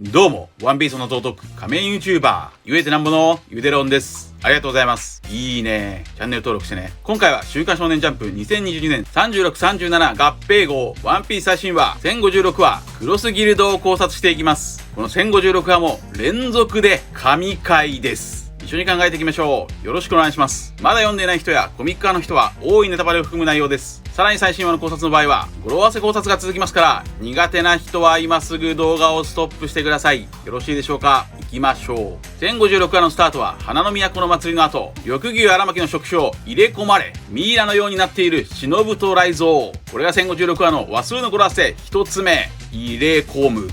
どうも、ワンピースの尊く仮面 YouTuber、ゆえてなんぼのゆでろんです。ありがとうございます。いいね。チャンネル登録してね。今回は週刊少年ジャンプ2022年36、37合併号ワンピース最新話1056話クロスギルドを考察していきます。この1056話も連続で神回です。一緒に考えていきましょう。よろしくお願いします。まだ読んでいない人やコミック派の人は多いネタバレを含む内容です。さらに最新話の考察の場合は語呂合わせ考察が続きますから、苦手な人は今すぐ動画をストップしてください。よろしいでしょうか。行きましょう。1056話のスタートは花の都の祭りの後、緑牛荒牧の触手を入れ込まれミイラのようになっている忍と雷蔵。これが1056話の話数の語呂合わせ一つ目、入れ込む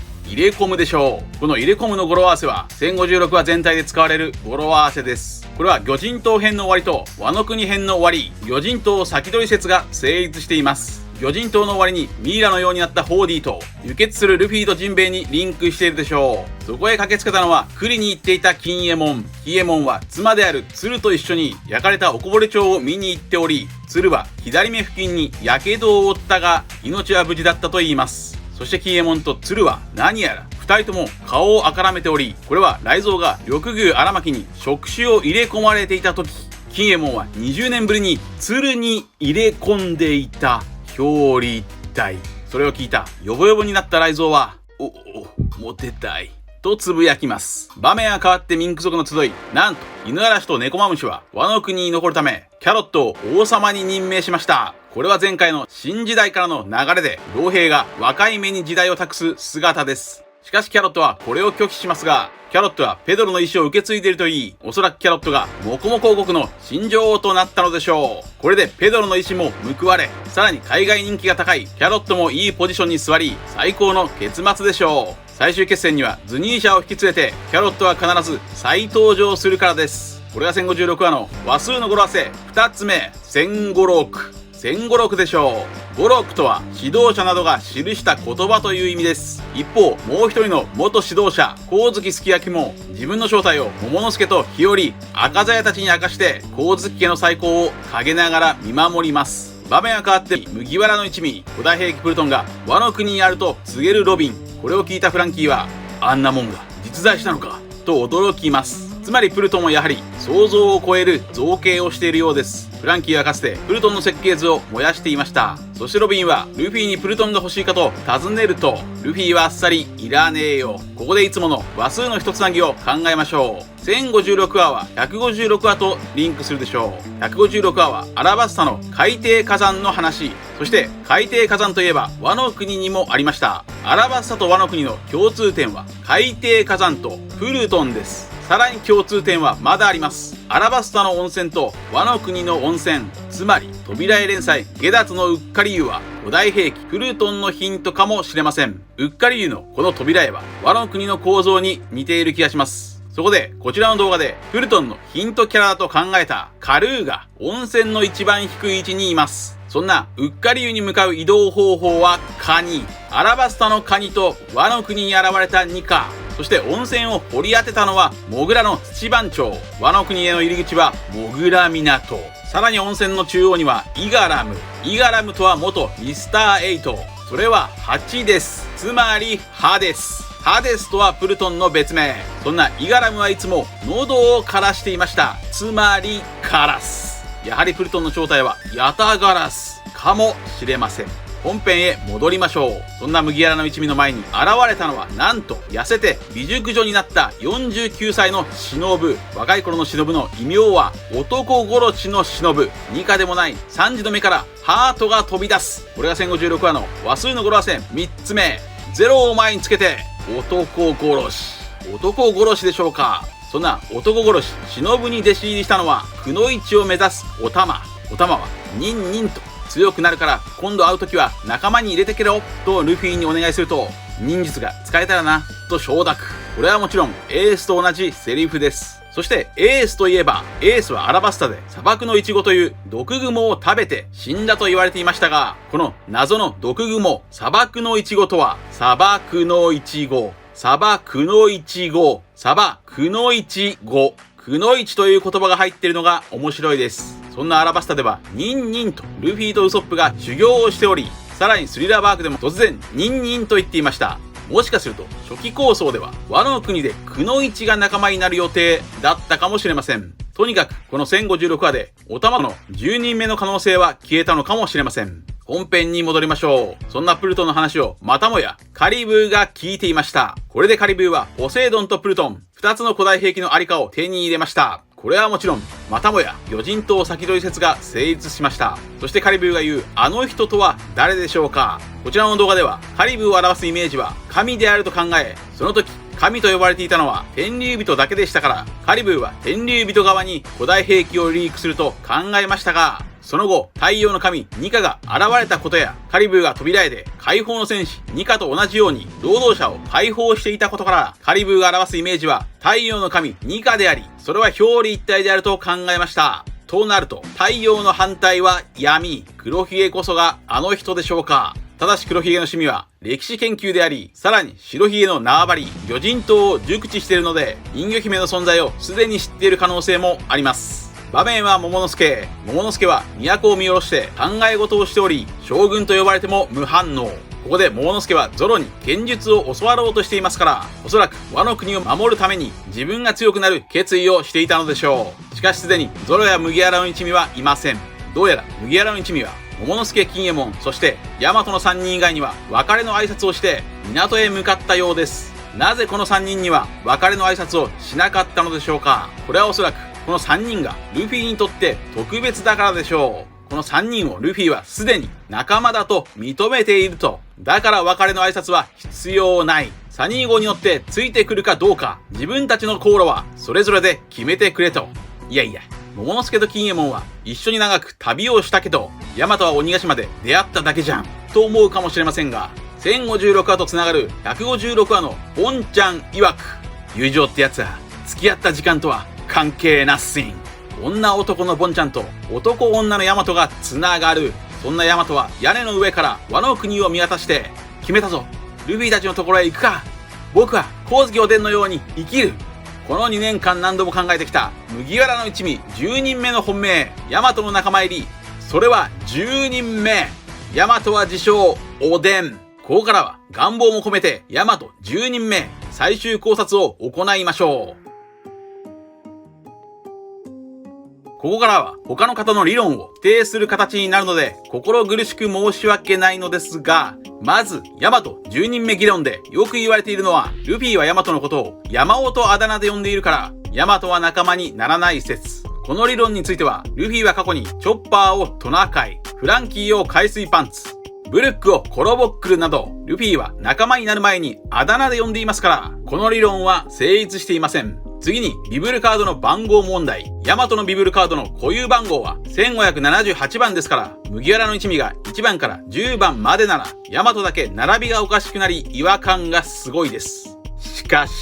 でしょう。この入れ込むの語呂合わせは1056話全体で使われる語呂合わせです。これは魚人島編の終わりとワノ国編の終わり、魚人島先取り説が成立しています。魚人島の終わりにミイラのようになったホーディーと輸血するルフィとジンベエにリンクしているでしょう。そこへ駆けつけたのは栗に行っていた金右衛門。金右衛門は妻である鶴と一緒に焼かれたおこぼれ町を見に行っており、鶴は左目付近に火傷を負ったが命は無事だったといいます。そして金右衛門と鶴は何やら二人とも顔をあからめており、これは雷蔵が緑牛荒牧に触手を入れ込まれていた時、金右衛門は20年ぶりに鶴に入れ込んでいた表裏一体。それを聞いたヨボヨボになった雷蔵はモテたいとつぶやきます。場面は変わってミンク族の集い、なんと犬嵐と猫マムシはワノ国に残るためキャロットを王様に任命しました。これは前回の新時代からの流れで老兵が若い目に時代を託す姿です。しかしキャロットはこれを拒否しますが、キャロットはペドロの意思を受け継いでいるといい、おそらくキャロットがモコモコ王国の新女王となったのでしょう。これでペドロの意思も報われ、さらに海外人気が高いキャロットもいいポジションに座り、最高の結末でしょう。最終決戦にはズニーシャを引き連れてキャロットは必ず再登場するからです。これが1056話の話数の語呂合わせ2つ目、1056でしょう。語録とは指導者などが記した言葉という意味です。一方、もう一人の元指導者光月すき焼きも自分の正体を桃之助と日和、赤鞘たちに明かして光月家の再興を陰ながら見守ります。場面は変わって麦わらの一味古代兵器プルトンがワノ国にあると告げるロビン。これを聞いたフランキーはあんなもんが実在したのかと驚きます。つまりプルトンはやはり想像を超える造形をしているようです。フランキーはかつてプルトンの設計図を燃やしていました。そしてロビンはルフィにプルトンが欲しいかと尋ねると、ルフィはあっさりいらねえよ。ここでいつもの話数の一つなぎを考えましょう。1056話は156話とリンクするでしょう。156話はアラバスタの海底火山の話。そして海底火山といえばワノ国にもありました。アラバスタとワノ国の共通点は海底火山とプルトンです。さらに共通点はまだあります。アラバスタの温泉とワノ国の温泉、つまり扉絵連載ゲダツのうっかり湯は古代兵器プルトンのヒントかもしれません。うっかり湯のこの扉絵はワノ国の構造に似ている気がします。そこでこちらの動画でプルトンのヒントキャラだと考えたカルーが温泉の一番低い位置にいます。そんなうっかり湯に向かう移動方法はカニ。アラバスタのカニとワノ国に現れたニカ。そして温泉を掘り当てたのはモグラの土番長。ワノ国への入り口はモグラ港。さらに温泉の中央にはイガラム。イガラムとは元ミスター8。それは8です。つまりハデス。ハデスとはプルトンの別名。そんなイガラムはいつも喉を枯らしていました。つまりカラス。やはりプルトンの正体はヤタガラスかもしれません。本編へ戻りましょう。そんな麦わらの一味の前に現れたのはなんと痩せて美熟女になった49歳の忍。若い頃の忍の異名は男殺しの忍。ニカでもない3時の目からハートが飛び出す。これが1056話の話数の語呂合わせ3つ目、0を前につけて男殺し。男殺しでしょうか。そんな男殺し忍に弟子入りしたのはくのいちを目指すおたま。おたまはニンニンと強くなるから今度会う時は仲間に入れてけろとルフィにお願いすると、忍術が使えたらなと承諾。これはもちろんエースと同じセリフです。そしてエースといえば、エースはアラバスタで砂漠のイチゴという毒蜘蛛を食べて死んだと言われていましたが、この謎の毒蜘蛛砂漠のイチゴとは砂漠のイチゴ、砂漠のイチゴ、砂漠のイチゴ、くのいちという言葉が入っているのが面白いです。そんなアラバスタではニンニンとルフィとウソップが修行をしており、さらにスリラーバークでも突然ニンニンと言っていました。もしかすると初期構想ではワノ国でくのいちが仲間になる予定だったかもしれません。とにかくこの1056話でお玉の10人目の可能性は消えたのかもしれません。本編に戻りましょう。そんなプルトンの話をまたもやカリブーが聞いていました。これでカリブーはポセイドンとプルトン2つの古代兵器のありかを手に入れました。これはもちろんまたもや魚人島先取り説が成立しました。そしてカリブーが言うあの人とは誰でしょうか。こちらの動画ではカリブーを表すイメージは神であると考え、その時神と呼ばれていたのは天竜人だけでしたから、カリブーは天竜人側に古代兵器をリークすると考えましたが、その後太陽の神ニカが現れたことや、カリブーが扉絵で解放の戦士ニカと同じように労働者を解放していたことから、カリブーが表すイメージは太陽の神ニカであり、それは表裏一体であると考えました。となると太陽の反対は闇、黒ひげこそがあの人でしょうか。ただし黒ひげの趣味は歴史研究であり、さらに白ひげの縄張り、魚人島を熟知しているので、人魚姫の存在をすでに知っている可能性もあります。場面は桃之助。桃之助は都を見下ろして考え事をしており、将軍と呼ばれても無反応。ここで桃之助はゾロに剣術を教わろうとしていますから、おそらくワノ国を守るために自分が強くなる決意をしていたのでしょう。しかしすでにゾロや麦わらの一味はいません。どうやら麦わらの一味は桃之助、金右衛門、そして大和の3人以外には別れの挨拶をして港へ向かったようです。なぜこの3人には別れの挨拶をしなかったのでしょうか。これはおそらくこの3人がルフィにとって特別だからでしょう。この3人をルフィはすでに仲間だと認めていると。だから別れの挨拶は必要ない。サニー号に乗ってついてくるかどうか、自分たちの航路はそれぞれで決めてくれと。いやいや、桃之助と金右衛門は一緒に長く旅をしたけど、大和は鬼ヶ島で出会っただけじゃんと思うかもしれませんが、1056話とつながる156話のボンちゃん曰く、友情ってやつは付き合った時間とは関係ナッシン。女男のボンちゃんと男女の大和がつながる。そんな大和は屋根の上からワノ国を見渡して、決めたぞ、ルフィたちのところへ行くか。僕は光月おでんのように生きる。この2年間何度も考えてきた麦わらの一味10人目の本命、大和の仲間入り。それは10人目。大和は自称おでん。ここからは願望も込めて大和10人目最終考察を行いましょう。ここからは他の方の理論を否定する形になるので心苦しく申し訳ないのですが、まず大和10人目議論でよく言われているのは、ルフィは大和のことを山尾とあだ名で呼んでいるから大和は仲間にならない説。この理論については、ルフィは過去にチョッパーをトナカイ、フランキーを海水パンツ、ブルックをコロボックルなど、ルフィは仲間になる前にあだ名で呼んでいますから、この理論は成立していません。次にビブルカードの番号問題。大和のビブルカードの固有番号は1578番ですから、麦わらの一味が1番から10番までなら、大和だけ並びがおかしくなり違和感がすごいです。しかし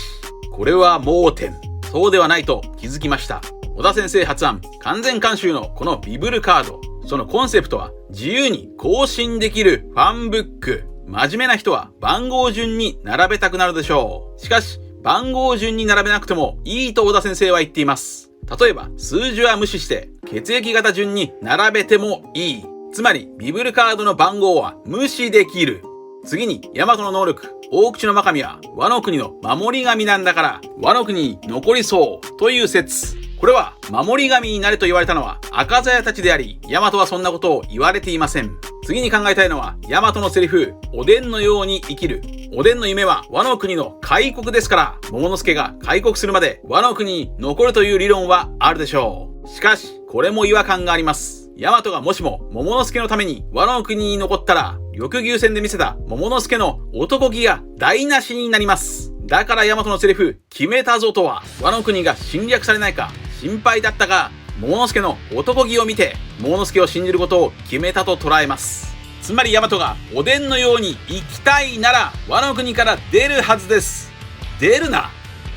これは盲点。そうではないと気づきました。小田先生発案、完全監修のこのビブルカード、そのコンセプトは自由に更新できるファンブック。真面目な人は番号順に並べたくなるでしょう。しかし番号順に並べなくてもいいと小田先生は言っています。例えば数字は無視して血液型順に並べてもいい。つまりビブルカードの番号は無視できる。次に大和の能力、大口の真神はワノ国の守り神なんだからワノ国に残りそうという説。これは守り神になれと言われたのは赤鞘たちであり、大和はそんなことを言われていません。次に考えたいのは大和のセリフ、おでんのように生きる。おでんの夢はワノ国の開国ですから、桃之助が開国するまでワノ国に残るという理論はあるでしょう。しかしこれも違和感があります。大和がもしも桃之助のためにワノ国に残ったら、緑牛戦で見せた桃之助の男気が台無しになります。だから大和のセリフ、決めたぞとは、ワノ国が侵略されないか心配だったが、桃之助の男気を見て桃之助を信じることを決めたと捉えます。つまり大和がおでんのように生きたいならワノ国から出るはずです。出るな。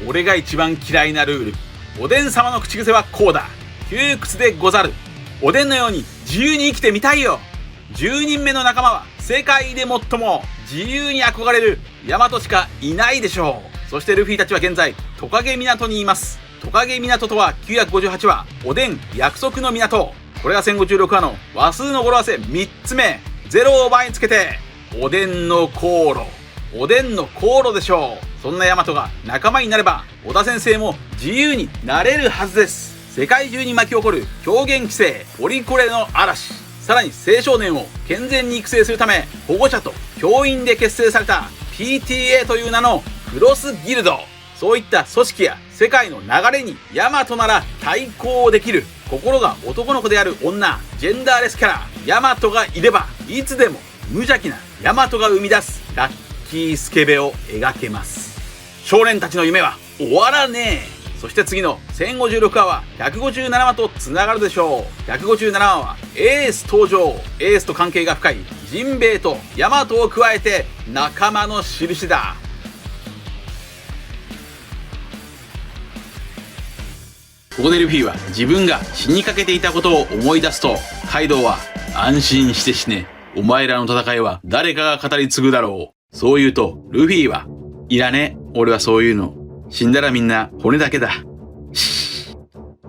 俺が一番嫌いなルール。おでん様の口癖はこうだ。窮屈でござる。おでんのように自由に生きてみたいよ。10人目の仲間は世界で最も自由に憧れる大和しかいないでしょう。そしてルフィたちは現在トカゲ港にいます。トカゲ港とは958話おでん約束の港。これが1056話の話数の語呂合わせ3つ目。0を倍につけておでんの航路。おでんの航路でしょう。そんなヤマトが仲間になれば、小田先生も自由になれるはずです。世界中に巻き起こる表現規制、ポリコレの嵐。さらに青少年を健全に育成するため、保護者と教員で結成された PTA という名のクロスギルド。そういった組織や世界の流れにヤマトなら対抗できる。心が男の子である女、ジェンダーレスキャラ、ヤマトがいれば、いつでも無邪気なヤマトが生み出すラッキースケベを描けます。少年たちの夢は終わらねえ。そして次の1056話は157話とつながるでしょう。157話はエース登場。エースと関係が深いジンベエとヤマトを加えて仲間の印だ。ここでルフィは自分が死にかけていたことを思い出すと、カイドウは安心して死ね。お前らの戦いは誰かが語り継ぐだろう。そう言うと、ルフィは、いらねえ。俺はそういうの。死んだらみんな骨だけだ。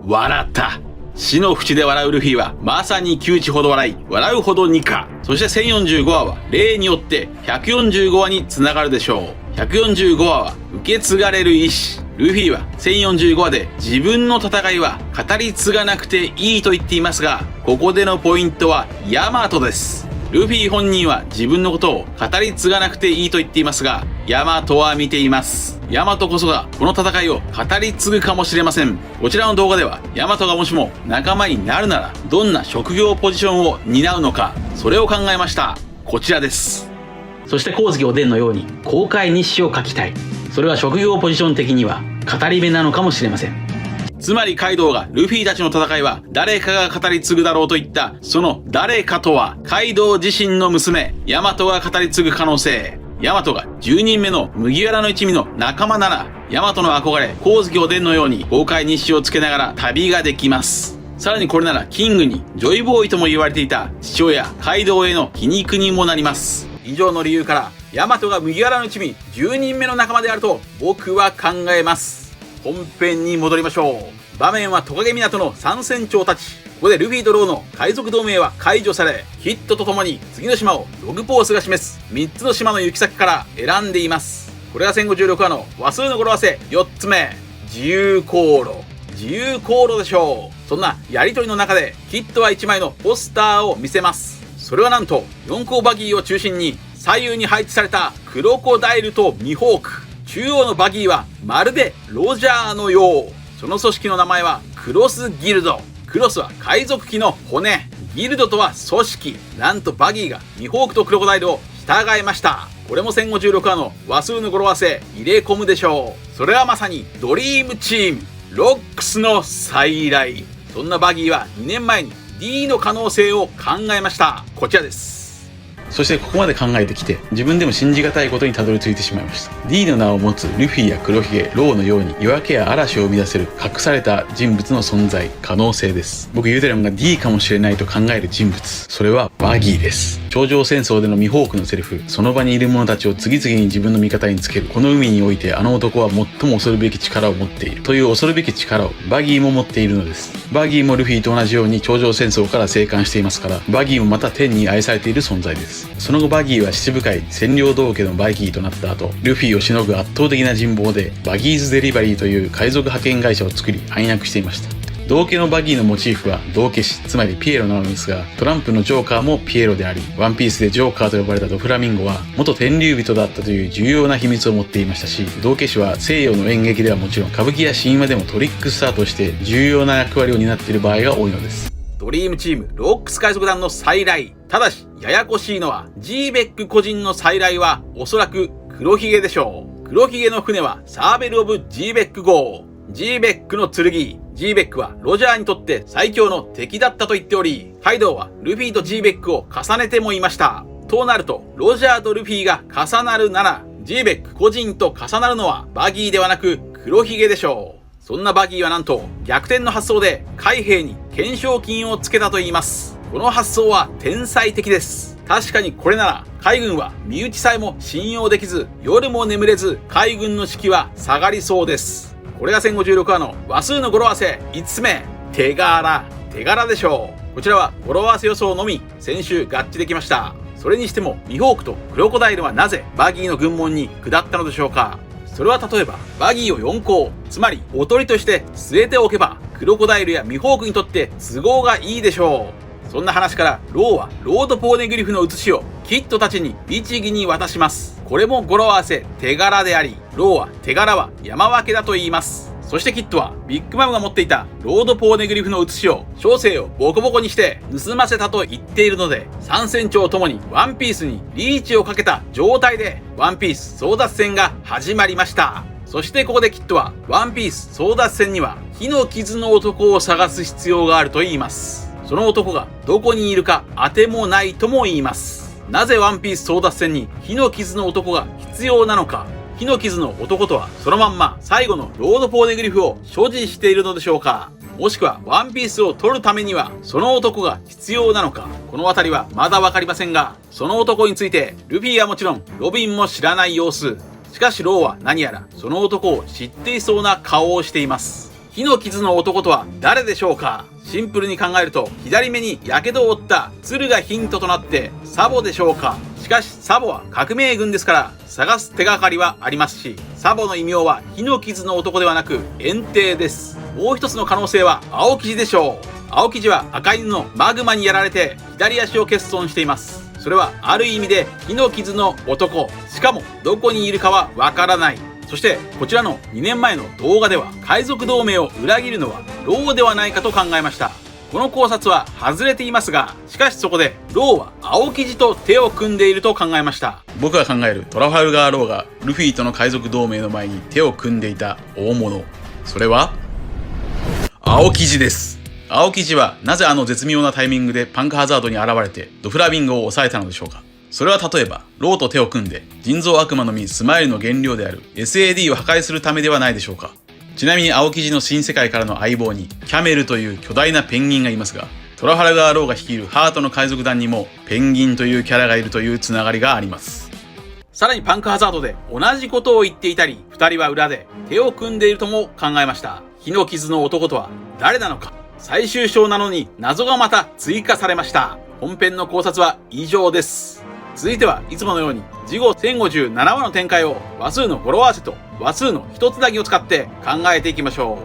笑った。死の淵で笑うルフィは、まさに窮地ほど笑い、笑うほどニカ。そして1045話は、例によって145話につながるでしょう。145話は、受け継がれる意志。ルフィは1045話で自分の戦いは語り継がなくていいと言っていますが、ここでのポイントはヤマトです。ルフィ本人は自分のことを語り継がなくていいと言っていますが、ヤマトは見ています。ヤマトこそがこの戦いを語り継ぐかもしれません。こちらの動画では、ヤマトがもしも仲間になるなら、どんな職業ポジションを担うのか、それを考えました。こちらです。そして光月おでんのように公開日誌を書きたい。それは職業ポジション的には語り部なのかもしれません。つまりカイドウがルフィたちの戦いは誰かが語り継ぐだろうといった、その誰かとはカイドウ自身の娘ヤマトが語り継ぐ可能性。ヤマトが10人目の麦わらの一味の仲間なら、ヤマトの憧れ光月おでんのように公開日誌をつけながら旅ができます。さらにこれならキングにジョイボーイとも言われていた父親カイドウへの皮肉にもなります。以上の理由からヤマトが麦わらの一味10人目の仲間であると僕は考えます。本編に戻りましょう。場面はトカゲ港の三船長たち。ここでルフィとローの海賊同盟は解除され、ヒットとともに次の島をログポースが示す3つの島の行き先から選んでいます。これが1056話の話数の語呂合わせ4つ目、自由航路。自由航路でしょう。そんなやりとりの中でヒットは1枚のポスターを見せます。それはなんと4号バギーを中心に左右に配置されたクロコダイルとミホーク。中央のバギーはまるでロジャーのよう。その組織の名前はクロスギルド。クロスは海賊機の骨、ギルドとは組織。なんとバギーがミホークとクロコダイルを従えました。これも1056話の話数の語呂合わせ入れ込むでしょう。それはまさにドリームチームロックスの再来。そんなバギーは2年前に D の可能性を考えました。こちらです。そしてここまで考えてきて、自分でも信じがたいことにたどり着いてしまいました。 D の名を持つルフィや黒ひげ、ローのように夜明けや嵐を生み出せる隠された人物の存在、可能性です。僕ユーデロンが D かもしれないと考える人物、それはバギーです。頂上戦争でのミホークのセリフ、その場にいる者たちを次々に自分の味方につける。この海においてあの男は最も恐るべき力を持っているという恐るべき力をバギーも持っているのです。バギーもルフィと同じように頂上戦争から生還していますから、バギーもまた天に愛されている存在です。その後バギーは七部会占領道家のバギーとなった後、ルフィをしのぐ圧倒的な人望でバギーズデリバリーという海賊派遣会社を作り暗躍していました。道家のバギーのモチーフは道化師、つまりピエロなのですが、トランプのジョーカーもピエロであり、ワンピースでジョーカーと呼ばれたドフラミンゴは元天竜人だったという重要な秘密を持っていましたし、道化師は西洋の演劇ではもちろん歌舞伎や神話でもトリックスターとして重要な役割を担っている場合が多いのです。ドリームチームロックス海賊団の再来。ただしややこしいのは G ベック個人の再来はおそらく黒ひげでしょう。黒ひげの船はサーベル・オブ・G ベック号。G ベックの剣、G ベックはロジャーにとって最強の敵だったと言っており、カイドウはルフィと G ベックを重ねてもいました。となるとロジャーとルフィが重なるなら G ベック個人と重なるのはバギーではなく黒ひげでしょう。そんなバギーはなんと逆転の発想で海兵に懸賞金をつけたといいます。この発想は天才的です。確かにこれなら海軍は身内さえも信用できず、夜も眠れず海軍の士気は下がりそうです。これが1056話の話数の語呂合わせ5つ目、手柄。手柄でしょう。こちらは語呂合わせ予想のみ先週合致できました。それにしてもミホークとクロコダイルはなぜバギーの軍門に下ったのでしょうか。それは例えばバギーを4校、つまりおとりとして据えておけばクロコダイルやミホークにとって都合がいいでしょう。そんな話からローはロードポーネグリフの写しをキッドたちに律儀に渡します。これも語呂合わせ手柄であり、ローは手柄は山分けだと言います。そしてキッドはビッグマムが持っていたロードポーネグリフの写しを小生をボコボコにして盗ませたと言っているので、3船長ともにワンピースにリーチをかけた状態でワンピース争奪戦が始まりました。そしてここでキッドはワンピース争奪戦には火の傷の男を探す必要があると言います。その男がどこにいるか当てもないとも言います。なぜワンピース争奪戦に火の傷の男が必要なのか。火の傷の男とはそのまんま最後のロードポーネグリフを所持しているのでしょうか。もしくはワンピースを取るためにはその男が必要なのか。このあたりはまだわかりませんが、その男についてルフィはもちろんロビンも知らない様子。しかしローは何やらその男を知っていそうな顔をしています。火の傷の男とは誰でしょうか。シンプルに考えると左目に火傷を負った鶴がヒントとなってサボでしょうか。しかしサボは革命軍ですから探す手がかりはありますし、サボの異名は火の傷の男ではなく炎帝です。もう一つの可能性は青生地でしょう。青生地は赤犬のマグマにやられて左足を欠損しています。それはある意味で火の傷の男、しかもどこにいるかはわからない。そしてこちらの2年前の動画では海賊同盟を裏切るのはローではないかと考えました。この考察は外れていますが、しかしそこでローは青生地と手を組んでいると考えました。僕が考えるトラファルガー・ローがルフィとの海賊同盟の前に手を組んでいた大物、それは青生地です。青生地はなぜあの絶妙なタイミングでパンクハザードに現れてドフラミンゴを抑えたのでしょうか。それは例えばローと手を組んで人造悪魔の実スマイルの原料である SAD を破壊するためではないでしょうか。ちなみに青生地の新世界からの相棒にキャメルという巨大なペンギンがいますが、トラファルガー・ローが率いるハートの海賊団にもペンギンというキャラがいるというつながりがあります。さらにパンクハザードで同じことを言っていたり、2人は裏で手を組んでいるとも考えました。火の傷の男とは誰なのか。最終章なのに謎がまた追加されました。本編の考察は以上です。続いてはいつものように次号1057話の展開を話数の語呂合わせと話数の一つなぎを使って考えていきましょ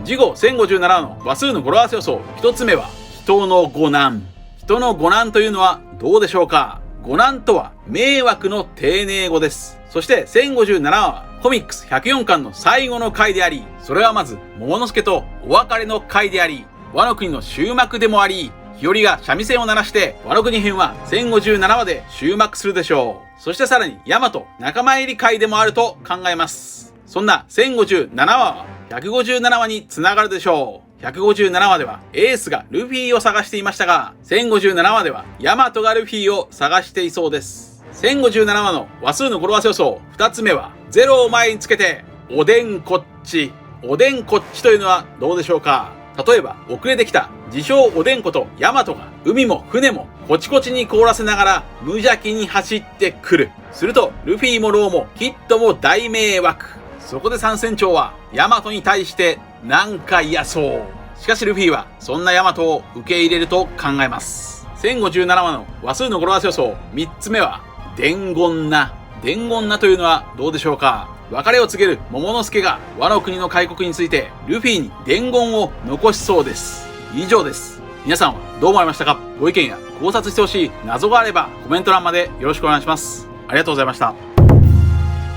う。次号1057話の話数の語呂合わせ予想、一つ目は人の五難。人の五難というのはどうでしょうか。五難とは迷惑の丁寧語です。そして1057話はコミックス104巻の最後の回であり、それはまず桃之助とお別れの回であり、ワノ国の終幕でもあり、日和が三味線を鳴らしてワノ国編は1057話で終幕するでしょう。そしてさらにヤマト仲間入り回でもあると考えます。そんな1057話は157話につながるでしょう。157話ではエースがルフィを探していましたが、1057話ではヤマトがルフィを探していそうです。1057話の話数の語呂合わせ予想、2つ目は0を前につけておでんこっち。おでんこっちというのはどうでしょうか。例えば遅れてきた自称おでんことヤマトが海も船もコチコチに凍らせながら無邪気に走ってくる。するとルフィもローもキッドも大迷惑。そこで三船長はヤマトに対してなんか嫌そう。しかしルフィはそんなヤマトを受け入れると考えます。1057話の話数の語呂合わせ予想、3つ目は伝言な。伝言なというのはどうでしょうか。別れを告げる桃之助がワノ国の開国についてルフィに伝言を残しそうです。以上です。皆さんはどう思われましたか。ご意見や考察してほしい謎があればコメント欄までよろしくお願いします。ありがとうございました。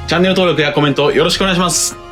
チャンネル登録やコメントよろしくお願いします。